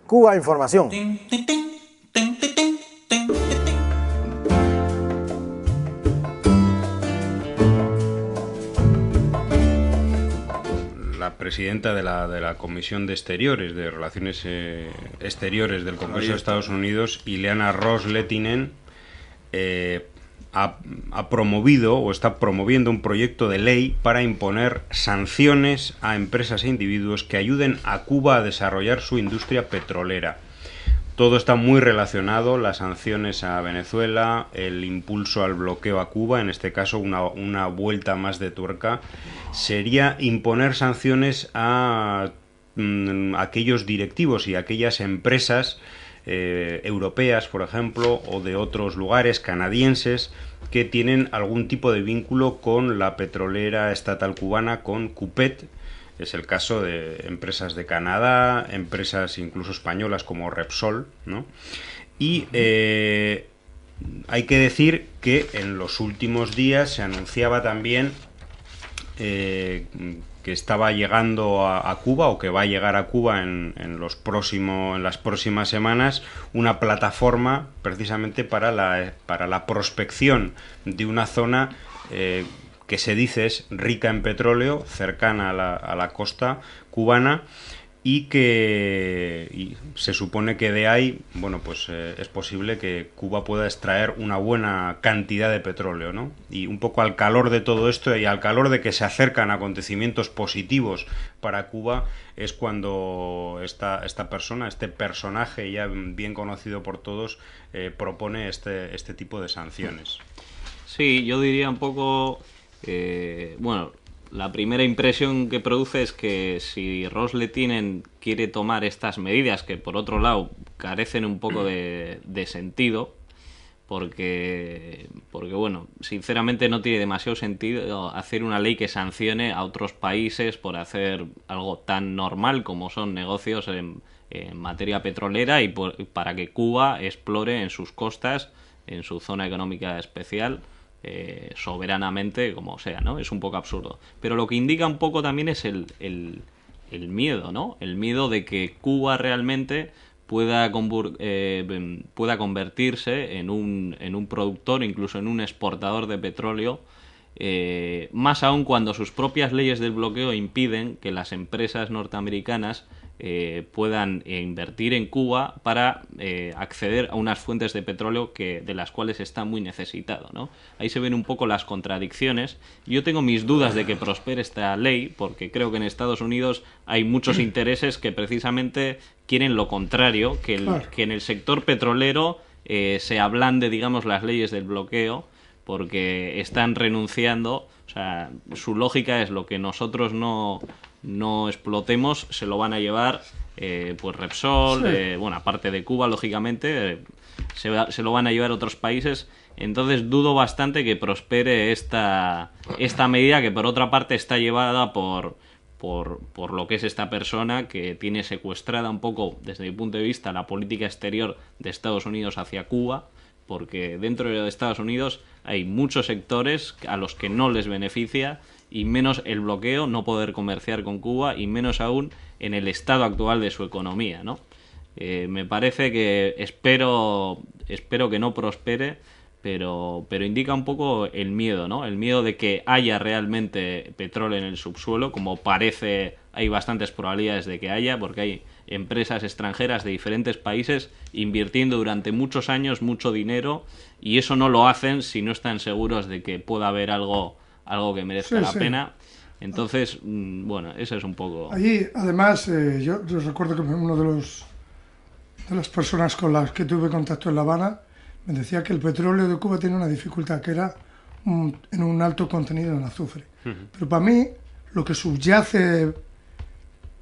Cuba Información. La presidenta de la Comisión de Exteriores, de Relaciones Exteriores del Congreso de Estados Unidos, Ileana Ros-Lehtinen, ha promovido o está promoviendo un proyecto de ley para imponer sanciones a empresas e individuos que ayuden a Cuba a desarrollar su industria petrolera. Todo está muy relacionado, las sanciones a Venezuela, el impulso al bloqueo a Cuba, en este caso una vuelta más de tuerca, sería imponer sanciones a aquellos directivos y aquellas empresas europeas, por ejemplo, o de otros lugares, canadienses, que tienen algún tipo de vínculo con la petrolera estatal cubana, con CUPET. Es el caso de empresas de Canadá, empresas incluso españolas como Repsol, ¿no? Y hay que decir que en los últimos días se anunciaba también que estaba llegando a Cuba, o que va a llegar a Cuba en las próximas semanas, una plataforma precisamente para la prospección de una zona que se dice es rica en petróleo, cercana a la costa cubana, y se supone que de ahí, bueno, pues es posible que Cuba pueda extraer una buena cantidad de petróleo, ¿no? Y un poco al calor de todo esto y al calor de que se acercan acontecimientos positivos para Cuba, es cuando esta persona, este personaje ya bien conocido por todos, propone este tipo de sanciones. Sí, yo diría un poco, bueno, la primera impresión que produce es que si Ros-Lehtinen quiere tomar estas medidas, que por otro lado carecen un poco de sentido, porque bueno, sinceramente no tiene demasiado sentido hacer una ley que sancione a otros países por hacer algo tan normal como son negocios en materia petrolera y para que Cuba explore en sus costas, en su zona económica especial, soberanamente, como sea, ¿no? Es un poco absurdo. Pero lo que indica un poco también es el miedo, ¿no? El miedo de que Cuba realmente pueda convertirse en un productor, incluso en un exportador de petróleo, más aún cuando sus propias leyes del bloqueo impiden que las empresas norteamericanas puedan invertir en Cuba para acceder a unas fuentes de petróleo de las cuales está muy necesitado, ¿no? Ahí se ven un poco las contradicciones. Yo tengo mis dudas de que prospere esta ley, porque creo que en Estados Unidos hay muchos intereses que precisamente quieren lo contrario, que en el sector petrolero se ablande, digamos, las leyes del bloqueo, porque están renunciando. O sea, su lógica es: lo que nosotros no explotemos se lo van a llevar pues Repsol, sí. Bueno, aparte de Cuba, lógicamente, se lo van a llevar otros países. Entonces dudo bastante que prospere esta medida, que por otra parte está llevada por lo que es esta persona, que tiene secuestrada un poco, desde mi punto de vista, la política exterior de Estados Unidos hacia Cuba, porque dentro de Estados Unidos hay muchos sectores a los que no les beneficia, y menos el bloqueo, no poder comerciar con Cuba, y menos aún en el estado actual de su economía, ¿no? Me parece que espero que no prospere, pero indica un poco el miedo, ¿no? El miedo de que haya realmente petróleo en el subsuelo, como parece, hay bastantes probabilidades de que haya, porque hay empresas extranjeras de diferentes países invirtiendo durante muchos años mucho dinero, y eso no lo hacen si no están seguros de que pueda haber algo que merezca la pena. Entonces, bueno, eso es un poco... Allí, además, yo recuerdo que uno de las personas con las que tuve contacto en La Habana me decía que el petróleo de Cuba tiene una dificultad, que era en un alto contenido en azufre. Pero para mí, lo que subyace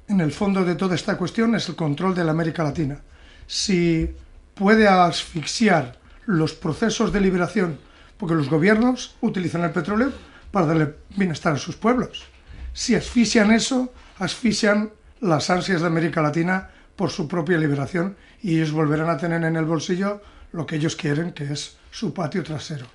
en el fondo de toda esta cuestión es el control de la América Latina. Si puede asfixiar los procesos de liberación, porque los gobiernos utilizan el petróleo para darle bienestar a sus pueblos. Si asfixian eso, asfixian las ansias de América Latina por su propia liberación, y ellos volverán a tener en el bolsillo lo que ellos quieren, que es su patio trasero.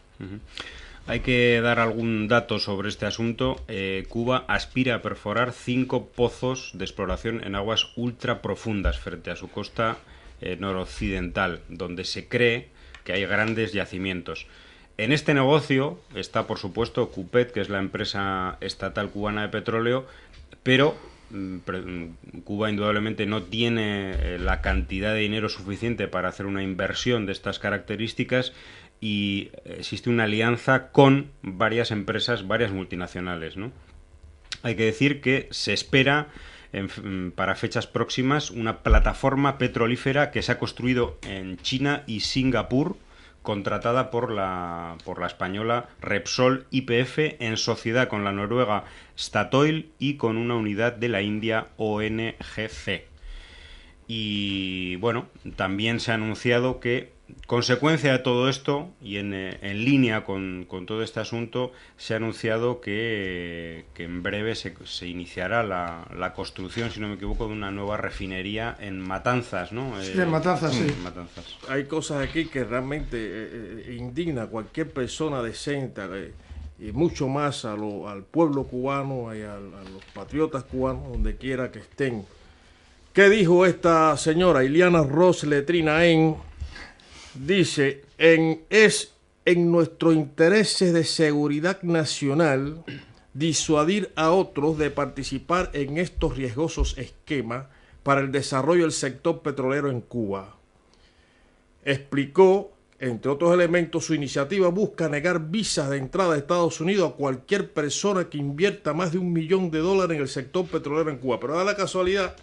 Hay que dar algún dato sobre este asunto. Cuba aspira a perforar 5 pozos de exploración en aguas ultra profundas frente a su costa noroccidental, donde se cree que hay grandes yacimientos. En este negocio está, por supuesto, Cupet, que es la empresa estatal cubana de petróleo, pero Cuba indudablemente no tiene la cantidad de dinero suficiente para hacer una inversión de estas características, y existe una alianza con varias empresas, varias multinacionales, ¿no? Hay que decir que se espera para fechas próximas una plataforma petrolífera que se ha construido en China y Singapur, contratada por la española Repsol YPF en sociedad con la noruega Statoil y con una unidad de la India ONGC. Y bueno, también se ha anunciado que, consecuencia de todo esto y en línea con todo este asunto, se ha anunciado que en breve se iniciará la construcción, si no me equivoco, de una nueva refinería en Matanzas, ¿no? Sí, en Matanzas, sí. Matanzas. Hay cosas aquí que realmente indigna a cualquier persona decente, y mucho más al pueblo cubano y a los patriotas cubanos, donde quiera que estén. ¿Qué dijo esta señora, Ileana Ros Letrinaén? Dice, es en nuestro interés de seguridad nacional disuadir a otros de participar en estos riesgosos esquemas para el desarrollo del sector petrolero en Cuba. Explicó, entre otros elementos, su iniciativa busca negar visas de entrada a Estados Unidos a cualquier persona que invierta más de $1 millón en el sector petrolero en Cuba. Pero da la casualidad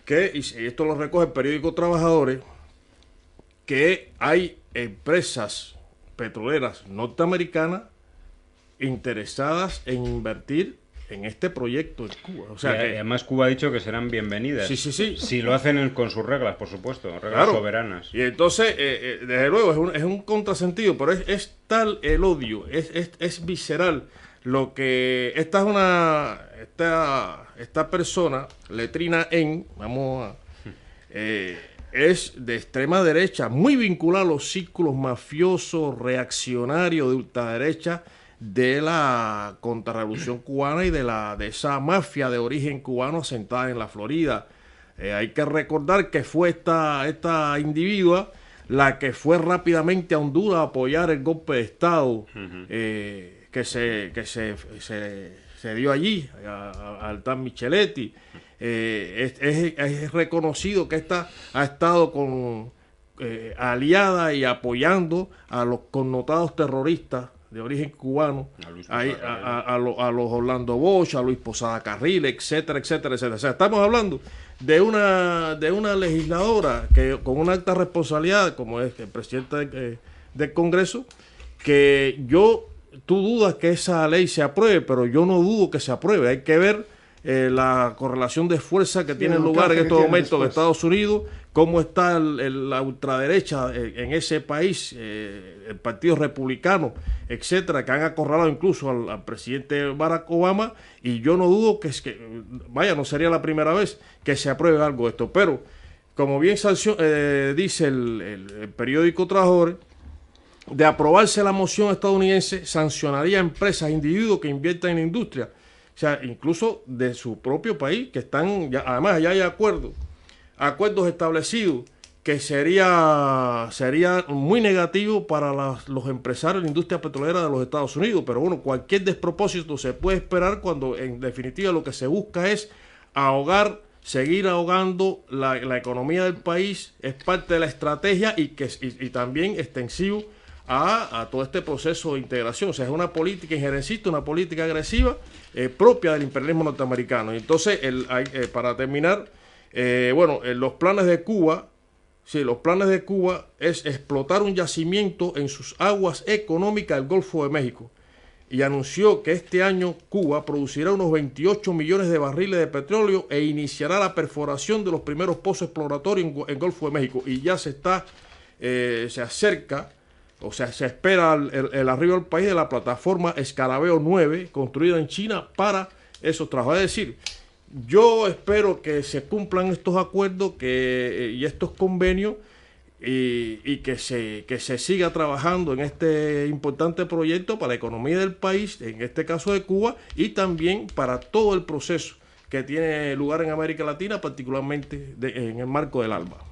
que, y esto lo recoge el periódico Trabajadores, que hay empresas petroleras norteamericanas interesadas en invertir en este proyecto en Cuba. O sea, que además Cuba ha dicho que serán bienvenidas. Sí. Si lo hacen con sus reglas, por supuesto, reglas claro, soberanas. Y entonces, desde luego, es un contrasentido, pero es tal el odio, es visceral. Lo que esta persona, Letrina es de extrema derecha, muy vinculada a los círculos mafiosos, reaccionarios de ultraderecha de la contrarrevolución cubana y de esa mafia de origen cubano asentada en la Florida. Hay que recordar que fue esta individua la que fue rápidamente a Honduras a apoyar el golpe de Estado que se dio allí al tal Micheletti. Es reconocido que esta ha estado aliada y apoyando a los connotados terroristas de origen cubano, a los Orlando Bosch, a Luis Posada Carril, etcétera. O sea, estamos hablando de una legisladora que con una alta responsabilidad, como es el presidente del Congreso, que tú dudas que esa ley se apruebe, pero yo no dudo que se apruebe. Hay que ver la correlación de fuerza que tiene lugar en estos momentos en Estados Unidos, cómo está la ultraderecha en ese país, el Partido Republicano, etcétera, que han acorralado incluso al presidente Barack Obama, y yo no dudo no sería la primera vez que se apruebe algo de esto. Pero, como bien dice el periódico Trabajadores, de aprobarse la moción estadounidense, sancionaría a empresas e individuos que inviertan en la industria. O sea, incluso de su propio país, que están, además ya hay acuerdos establecidos, que sería muy negativo para los empresarios de la industria petrolera de los Estados Unidos. Pero bueno, cualquier despropósito se puede esperar cuando en definitiva lo que se busca es seguir ahogando la economía del país. Es parte de la estrategia y también extensivo a todo este proceso de integración. O sea, es una política injerencista, una política agresiva propia del imperialismo norteamericano. Y entonces, para terminar, los planes de Cuba es explotar un yacimiento en sus aguas económicas del Golfo de México. Y anunció que este año Cuba producirá unos 28 millones de barriles de petróleo e iniciará la perforación de los primeros pozos exploratorios en el Golfo de México. Y ya se acerca. O sea, se espera el arribo al país de la plataforma Escarabeo 9, construida en China para esos trabajos. Es decir, yo espero que se cumplan estos acuerdos y estos convenios, y que se siga trabajando en este importante proyecto para la economía del país, en este caso de Cuba, y también para todo el proceso que tiene lugar en América Latina, particularmente en el marco del ALBA.